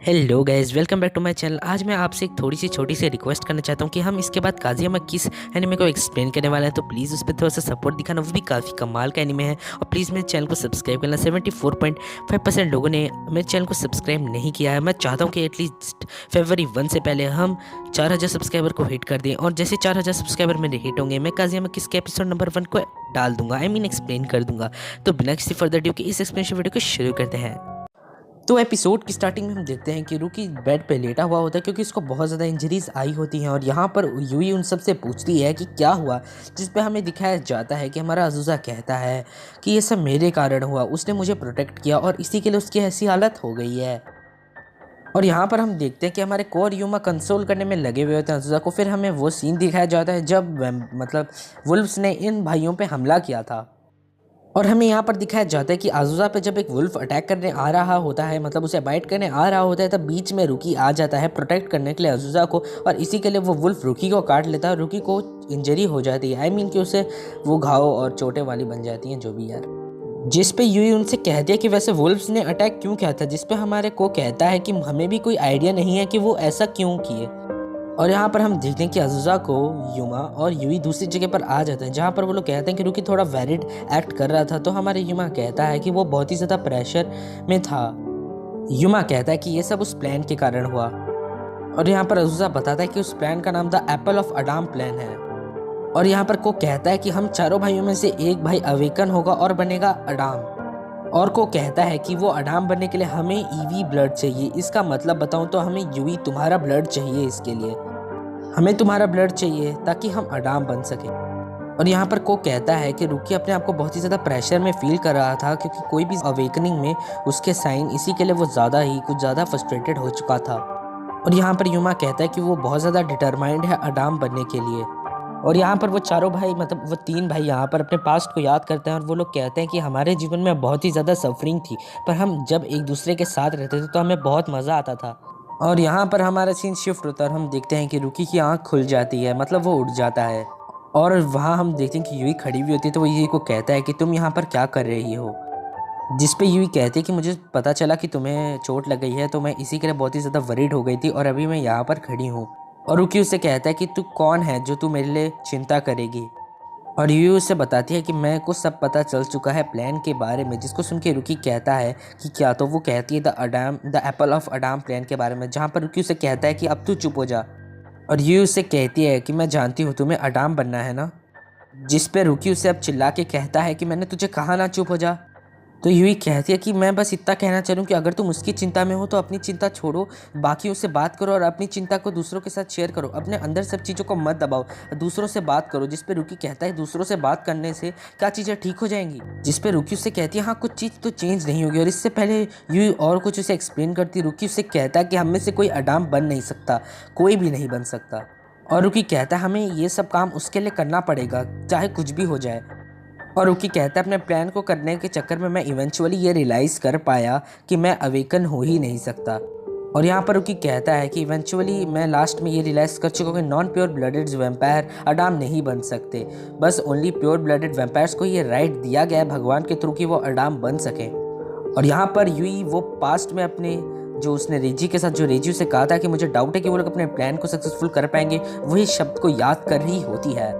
Hello guys, welcome back to my channel. आज मैं आपसे एक थोड़ी सी छोटी सी रिक्वेस्ट करना चाहता हूँ कि हम इसके बाद काज़ियामा किस एनिमे को एक्सप्लेन करने वाले हैं, तो प्लीज़ उस पर थोड़ा सा सपोर्ट दिखाना। वो भी काफ़ी कमाल का एनिमे है और प्लीज़ मेरे चैनल को सब्सक्राइब करना। 74.5% लोगों ने मेरे चैनल को सब्सक्राइब नहीं किया है। मैं चाहता हूँ कि एटलीस्ट फरवरी 1 से पहले हम 4000 सब्सक्राइबर को हिट कर दें, और जैसे 4000 सब्सक्राइबर मेरे हिट होंगे मैं काज़ियामा किस के एपिसोड नंबर 1 को डाल दूंगा, एक्सप्लेन कर दूंगा। तो बिना किसी फर्दर ड्यू के इस एक्सप्लेनेशन वीडियो को शुरू करते हैं। तो एपिसोड की स्टार्टिंग में हम देखते हैं कि रुकी बेड पे लेटा हुआ होता है क्योंकि उसको बहुत ज़्यादा इंजरीज आई होती हैं, और यहाँ पर यूई उन सब से पूछती है कि क्या हुआ, जिस पे हमें दिखाया जाता है कि हमारा अज़ूज़ा कहता है कि ये सब मेरे कारण हुआ, उसने मुझे प्रोटेक्ट किया और इसी के लिए उसकी ऐसी हालत हो गई है। और यहाँ पर हम देखते हैं कि हमारे को और यूमा कंसोल करने में लगे हुए होते हैं अज़ूज़ा को। फिर हमें वो सीन दिखाया जाता है जब वुल्फ्स ने इन भाइयों पे हमला किया था, और हमें यहाँ पर दिखाया जाता है कि अज़ूज़ा पे जब एक वुल्फ अटैक करने आ रहा होता है, उसे बाइट करने आ रहा होता है, तब बीच में रुकी आ जाता है प्रोटेक्ट करने के लिए अज़ूज़ा को, और इसी के लिए वो वुल्फ रुकी को काट लेता है और रुकी को इंजरी हो जाती है। कि उसे वो घाव और चोटें वाली बन जाती हैं, जो भी यार। जिस पे यूई उनसे कहती है कि वैसे वुल्फ्स ने अटैक क्यों किया था, जिस पे हमारे को कहता है कि हमें भी कोई आइडिया नहीं है कि वो ऐसा क्यों किए। और यहाँ पर हम देखते हैं कि अज़ूज़ा को युमा और यूई दूसरी जगह पर आ जाते हैं, जहाँ पर वो लोग कहते हैं कि रुकी थोड़ा वैरिड एक्ट कर रहा था, तो हमारे युमा कहता है कि वो बहुत ही ज़्यादा प्रेशर में था। युमा कहता है कि ये सब उस प्लान के कारण हुआ, और यहाँ पर अज़ूज़ा बताता है कि उस प्लान का नाम the Apple of Adam plan है। और यहाँ पर को कहता है कि हम चारों भाइयों में से एक भाई अवेकन होगा और बनेगा अडाम, और को कहता है कि वो अडाम बनने के लिए हमें ईवी ब्लड चाहिए। इसका मतलब बताऊं तो हमें यूई तुम्हारा ब्लड चाहिए, इसके लिए हमें तुम्हारा ब्लड चाहिए ताकि हम अडाम बन सके। और यहाँ पर को कहता है कि रुकी अपने आप को बहुत ही ज़्यादा प्रेशर में फील कर रहा था, क्योंकि कोई भी अवेकनिंग में उसके साइन, इसी के लिए वो कुछ ज़्यादा फ्रस्ट्रेटेड हो चुका था। और यहाँ पर युमा कहता है कि वो बहुत ज़्यादा डिटरमाइंड है अडाम बनने के लिए। और यहाँ पर वो चारों भाई वो तीन भाई यहाँ पर अपने पास्ट को याद करते हैं, और वो लोग कहते हैं कि हमारे जीवन में बहुत ही ज़्यादा सफरिंग थी, पर हम जब एक दूसरे के साथ रहते थे तो हमें बहुत मज़ा आता था। और यहाँ पर हमारा सीन शिफ्ट होता है और हम देखते हैं कि रुकी की आँख खुल जाती है, वो उठ जाता है। और वहाँ हम देखते हैं कि यूई खड़ी हुई होती है, तो वो यूई को कहता है कि तुम यहाँ पर क्या कर रही हो, जिस पे यूई कहती है कि मुझे पता चला कि तुम्हें चोट लग गई है, तो मैं इसी के लिए बहुत ही ज़्यादा वरीड हो गई थी और अभी मैं यहाँ पर खड़ी हूँ। और रुकी उससे कहता है कि तू कौन है जो तू मेरे लिए चिंता करेगी। और यूयू उससे बताती है कि मैं को सब पता चल चुका है प्लान के बारे में, जिसको सुन के रुकी कहता है कि क्या, तो वो कहती है the Apple of Adam plan के बारे में, जहाँ पर रुकी उसे कहता है कि अब तू चुप हो जा। और यूयू उससे कहती है कि मैं जानती हूँ तुम्हें अडाम बनना है ना, जिस पे रुकी उसे अब चिल्ला के कहता है कि मैंने तुझे कहा ना चुप हो जा। तो यूही कहती है कि मैं बस इतना कहना चाह रहा हूँ कि अगर तुम उसकी चिंता में हो तो अपनी चिंता छोड़ो, बाकियों से बात करो और अपनी चिंता को दूसरों के साथ शेयर करो, अपने अंदर सब चीज़ों को मत दबाओ, दूसरों से बात करो। जिस पे रुकी कहता है दूसरों से बात करने से क्या चीज़ें ठीक हो जाएंगी, जिस पे रुकी उससे कहती है हाँ कुछ चीज़ तो चेंज नहीं होगी। और इससे पहले यूही और कुछ उसे एक्सप्लेन करती, रुकी उससे कहता है कि हम में से कोई अडाम बन नहीं सकता, कोई भी नहीं बन सकता। और रुकी कहता है हमें ये सब काम उसके लिए करना पड़ेगा, चाहे कुछ भी हो जाए। और रुकी कहता है अपने प्लान को करने के चक्कर में मैं इवेंचुअली ये रियलाइज़ कर पाया कि मैं अवेकन हो ही नहीं सकता। और यहाँ पर रुकी कहता है कि इवेंचुअली मैं लास्ट में ये रियलाइज़ कर चुका हूँ कि non pure blooded vampire Adam नहीं बन सकते, बस ओनली प्योर ब्लडेड वैम्पायर्स को ये राइट दिया गया है भगवान के थ्रू कि वो अडाम बन सकें। और यहाँ पर यूई वो पास्ट में अपने जो उसने रेजी के साथ, जो रेजी उसे कहा था कि मुझे डाउट है कि वो लोग अपने प्लान को सक्सेसफुल कर पाएंगे, वही शब्द को याद कर रही होती है।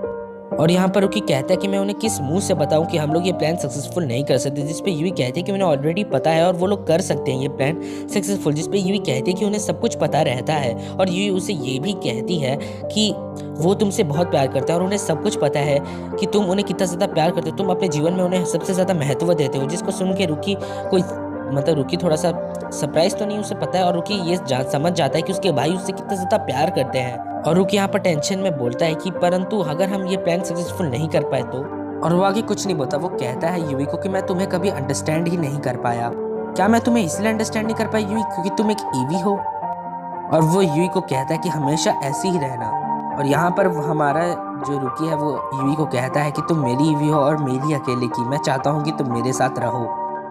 और यहाँ पर रुकी कहता है कि मैं उन्हें किस मुंह से बताऊं कि हम लोग ये प्लान सक्सेसफुल नहीं कर सकते, जिस पे यूई कहती है कि उन्हें ऑलरेडी पता है और वो लोग कर सकते हैं ये प्लान सक्सेसफुल, जिस पे यूई कहती है कि उन्हें सब कुछ पता रहता है। और यूई उसे ये भी कहती है कि वो तुमसे बहुत प्यार करता है और उन्हें सब कुछ पता है कि तुम उन्हें कितना ज़्यादा प्यार करते हो, तुम अपने जीवन में उन्हें सबसे ज़्यादा महत्व देते हो। जिसको सुन के रुकी कोई रुकी थोड़ा सा सरप्राइज तो नहीं, उसे पता है, और रुकी ये समझ जाता है कि उसके भाई उससे कितना ज़्यादा प्यार करते हैं। और रुकी यहाँ पर टेंशन में बोलता है कि परंतु अगर हम ये प्लान सक्सेसफुल नहीं कर पाए तो। और वो आगे कुछ नहीं बोलता, वो कहता है यूई को कि मैं तुम्हें कभी अंडरस्टैंड ही नहीं कर पाया। क्या मैं तुम्हें इसलिए अंडरस्टैंड नहीं कर पाई यूई क्योंकि तुम एक ईवी हो? और वो यूई को कहता है कि हमेशा ऐसे ही रहना। और यहाँ पर हमारा जो रुकी है वो यूई को कहता है कि तुम मेरी ईवी हो और मेरी अकेले की, मैं चाहता हूँ कि तुम मेरे साथ रहो।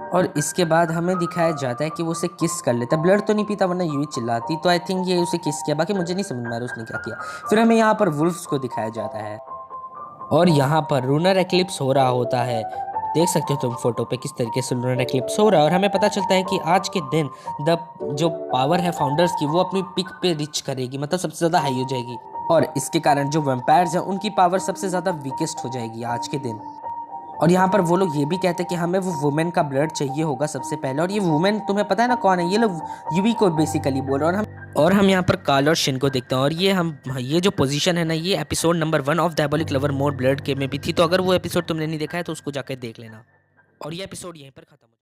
और इसके बाद हमें दिखाया जाता है कि वो उसे किस कर लेता, ब्लड तो नहीं पीता वरना यूई चिल्लाती, तो आई थिंक ये उसे किस किया, बाकी मुझे नहीं समझ में आ रहा उसने क्या किया। फिर हमें यहाँ पर वुल्फ्स को दिखाया जाता है, और यहाँ पर लूनर एक्लिप्स हो रहा होता है, देख सकते हो तुम फोटो पे किस तरीके से लूनर एक्लिप्स हो रहा है और हमें पता चलता है कि आज के दिन द जो पावर है फाउंडर्स की वो अपनी पिक पे रिच करेगी, मतलब सबसे ज़्यादा हाई हो जाएगी और इसके कारण जो वैम्पायर्स हैं उनकी पावर सबसे ज़्यादा वीकेस्ट हो जाएगी आज के दिन। और यहाँ पर वो लोग ये भी कहते हैं कि हमें वो वुमेन का ब्लड चाहिए होगा सबसे पहले, और ये वुमेन तुम्हें पता है ना कौन है, ये लोग यूवी को बेसिकली बोल रहे हैं। और हम यहाँ पर काल और शिन को देखते हैं और ये जो पोजीशन है ना ये episode number 1 of Diabolik Lover More Blood के में भी थी, तो अगर वो एपिसोड तुमने नहीं देखा है तो उसको जाकर देख लेना। और ये एपिसोड यहीं पर खत्म हो